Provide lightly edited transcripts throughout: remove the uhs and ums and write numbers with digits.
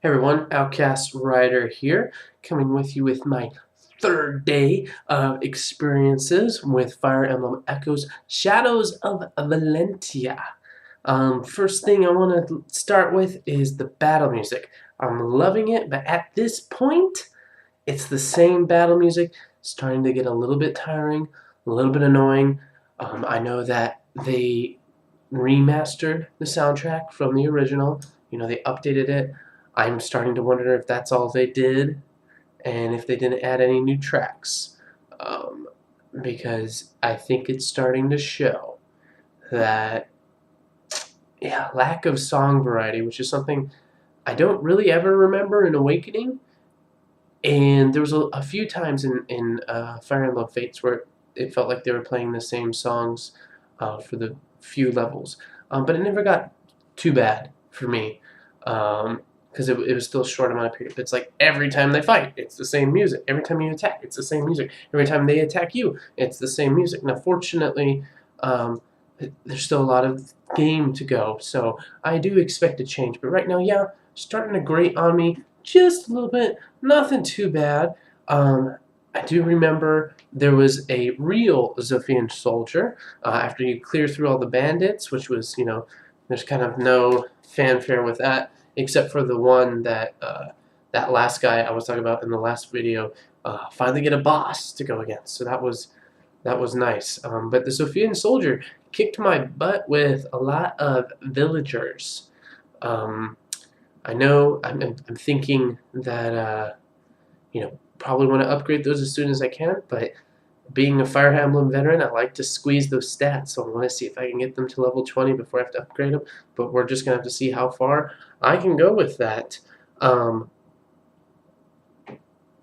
Hey everyone, OutcastWriter here, coming with you with my third day of experiences with Fire Emblem Echoes Shadows of Valentia. First thing I want to start with is the battle music. I'm loving it, but at this point, it's the same battle music, starting to get a little bit tiring, a little bit annoying. I know that they remastered the soundtrack from the original. They updated it. I'm starting to wonder if that's all they did and if they didn't add any new tracks. Um, because I think it's starting to show that, yeah, lack of song variety, which is something I don't really ever remember in Awakening. And there was a few times in Fire Emblem Fates where it felt like they were playing the same songs for the few levels. But it never got too bad for me because it was still a short amount of period. It's like every time they fight, it's the same music. Every time you attack, it's the same music. Every time they attack you, it's the same music. Now, fortunately, there's still a lot of game to go, so I do expect a change. But right now, yeah, starting to grate on me just a little bit. Nothing too bad. I do remember there was a real Zophian soldier after you clear through all the bandits, which was, there's kind of no fanfare with that, except for the one that that last guy I was talking about in the last video finally get a boss to go against. So that was nice. But the Zophian soldier kicked my butt with a lot of villagers. Um, I know I'm thinking that probably want to upgrade those as soon as I can, but being a Fire Emblem veteran, I like to squeeze those stats, so I want to see if I can get them to level 20 before I have to upgrade them, but we're just going to have to see how far I can go with that. Um,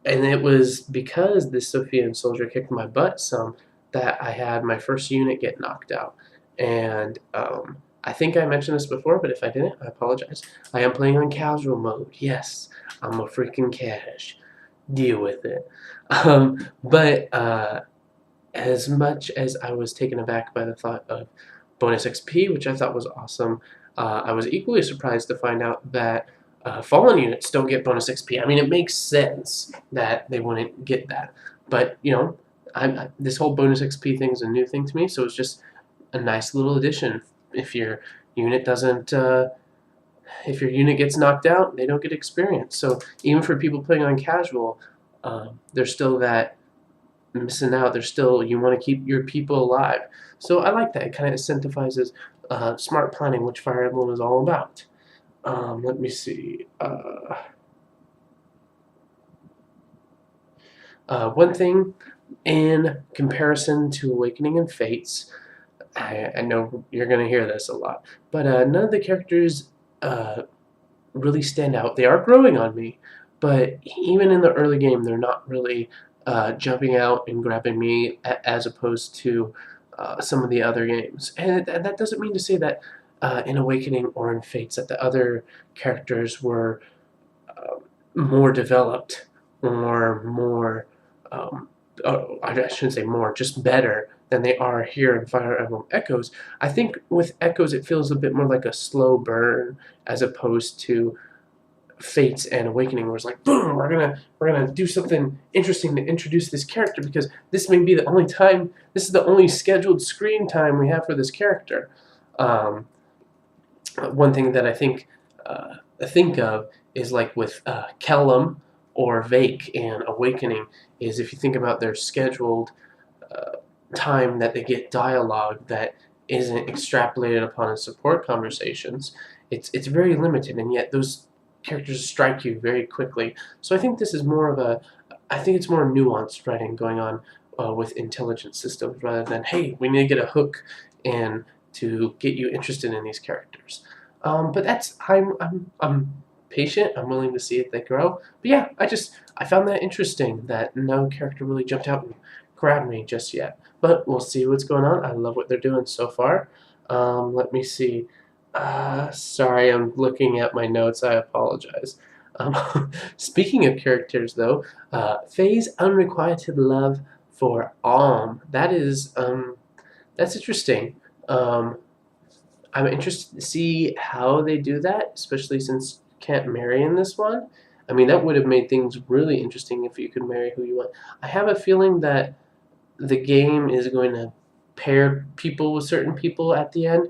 and it was because this Sophian soldier kicked my butt some that I had my first unit get knocked out. And I think I mentioned this before, but if I didn't, I apologize. I am playing on casual mode. Yes, I'm a freaking cash. Deal with it. But as much as I was taken aback by the thought of bonus XP, which I thought was awesome, I was equally surprised to find out that fallen units don't get bonus XP. I mean, it makes sense that they wouldn't get that, but this whole bonus XP thing is a new thing to me, so it's just a nice little addition. If your unit doesn't, if your unit gets knocked out, they don't get experience. So even for people playing on casual, there's still that missing out. There's still, you want to keep your people alive. So I like that. It kind of incentivizes smart planning, which Fire Emblem is all about. Let me see. One thing in comparison to Awakening and Fates, I know you're going to hear this a lot, but none of the characters really stand out. They are growing on me, but even in the early game, they're not really jumping out and grabbing me as opposed to some of the other games. And that doesn't mean to say that in Awakening or in Fates that the other characters were more developed or more, I shouldn't say more, just better than they are here in Fire Emblem Echoes. I think with Echoes it feels a bit more like a slow burn as opposed to Fates and Awakening, where it's like, boom, we're gonna do something interesting to introduce this character because this may be the only time, this is the only scheduled screen time we have for this character. One thing that I think of is like with Kellum or Vake and Awakening is if you think about their scheduled time that they get dialogue that isn't extrapolated upon in support conversations, it's very limited, and yet those characters strike you very quickly. So I think this is more of a, I think it's more nuanced writing going on with intelligent systems rather than, hey, we need to get a hook in to get you interested in these characters. But that's, I'm patient. I'm willing to see if they grow. But yeah, I found that interesting that no character really jumped out and grabbed me just yet. But we'll see what's going on. I love what they're doing so far. Let me see. Sorry, I'm looking at my notes. I apologize. Speaking of characters, though, Faye's unrequited love for Alm. That's interesting. I'm interested to see how they do that, especially since can't marry in this one. I mean, that would have made things really interesting if you could marry who you want. I have a feeling that the game is going to pair people with certain people at the end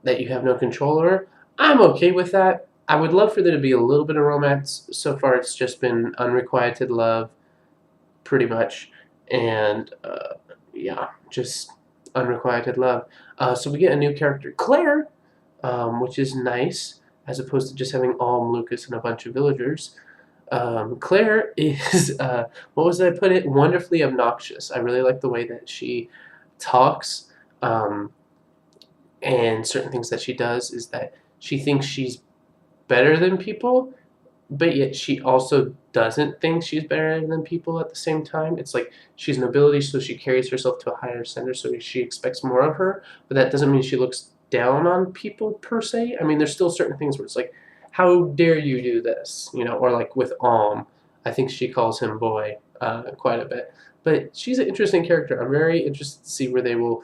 that you have no control over. I'm okay with that. I would love for there to be a little bit of romance. So far, it's just been unrequited love, pretty much, and yeah, just unrequited love. So we get a new character, Claire, which is nice, as opposed to just having Alm, Lucas, and a bunch of villagers. Claire is, what was I put it? Wonderfully obnoxious. I really like the way that she talks, and certain things that she does is that she thinks she's better than people, but yet she also doesn't think she's better than people at the same time. It's like she's nobility, so she carries herself to a higher center, so she expects more of her, but that doesn't mean she looks down on people per se. I mean, there's still certain things where it's like, how dare you do this, you know, or like with Alm, I think she calls him boy quite a bit. But she's an interesting character. I'm very interested to see where they will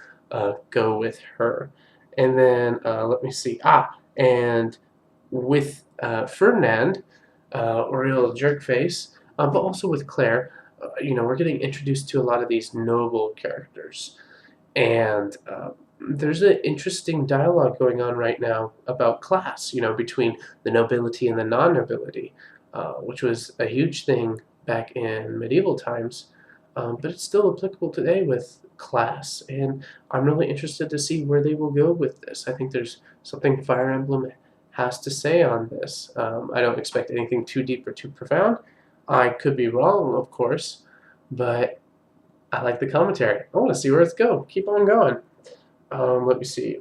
go with her. And then let me see. And with Ferdinand, Oriel Jerkface, but also with Claire, you know, we're getting introduced to a lot of these noble characters. And there's an interesting dialogue going on right now about class, you know, between the nobility and the non-nobility, which was a huge thing back in medieval times, but it's still applicable today with class. And I'm really interested to see where they will go with this. I think there's something Fire Emblem has to say on this. I don't expect anything too deep or too profound. I could be wrong, of course, but I like the commentary. I want to see where it's go. Keep on going. Let me see.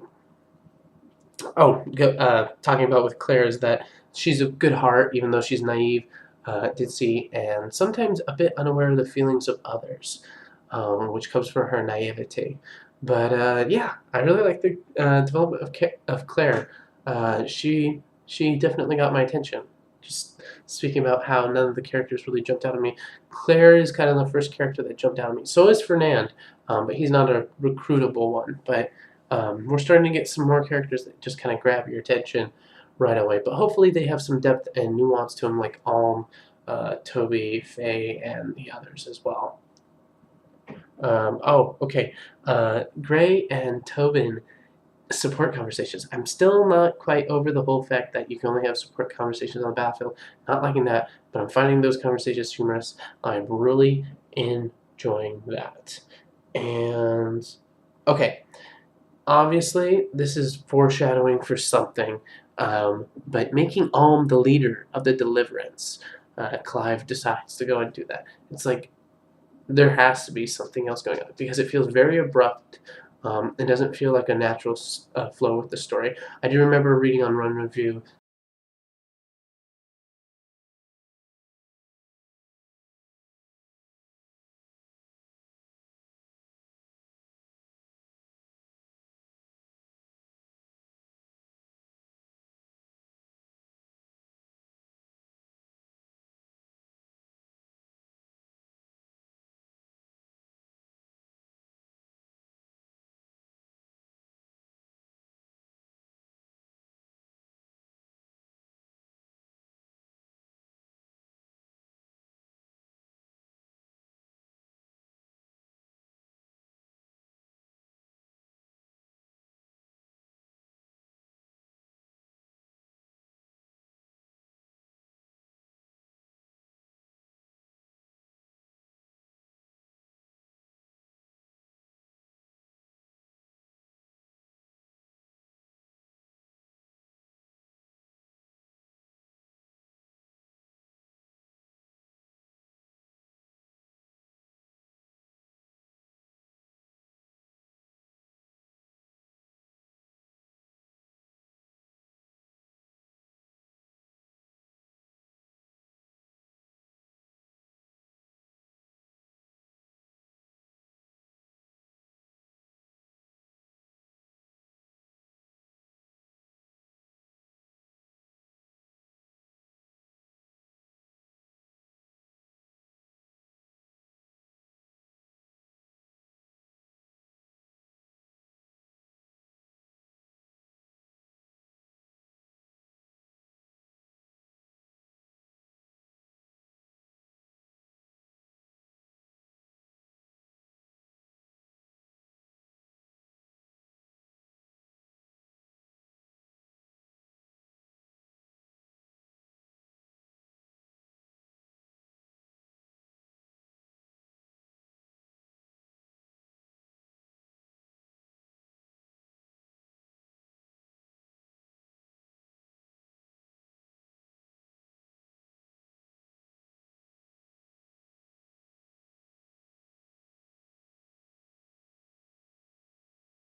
Talking about with Claire is that she's a good heart, even though she's naive, ditzy, and sometimes a bit unaware of the feelings of others, which comes from her naivety. But yeah, I really like the development of Claire. She definitely got my attention. Just speaking about how none of the characters really jumped out at me. Claire is kind of the first character that jumped out at me. So is Fernand, but he's not a recruitable one. But we're starting to get some more characters that just kind of grab your attention right away. But hopefully they have some depth and nuance to them, like Alm, Toby, Faye, and the others as well. Okay. Gray and Tobin support conversations. I'm still not quite over the whole fact that you can only have support conversations on the battlefield. Not liking that, but I'm finding those conversations humorous. I'm really enjoying that. And okay, obviously this is foreshadowing for something, but making Alm the leader of the Deliverance, Clive decides to go and do that. It's like there has to be something else going on because it feels very abrupt. It doesn't feel like a natural flow with the story. I do remember reading on Run Review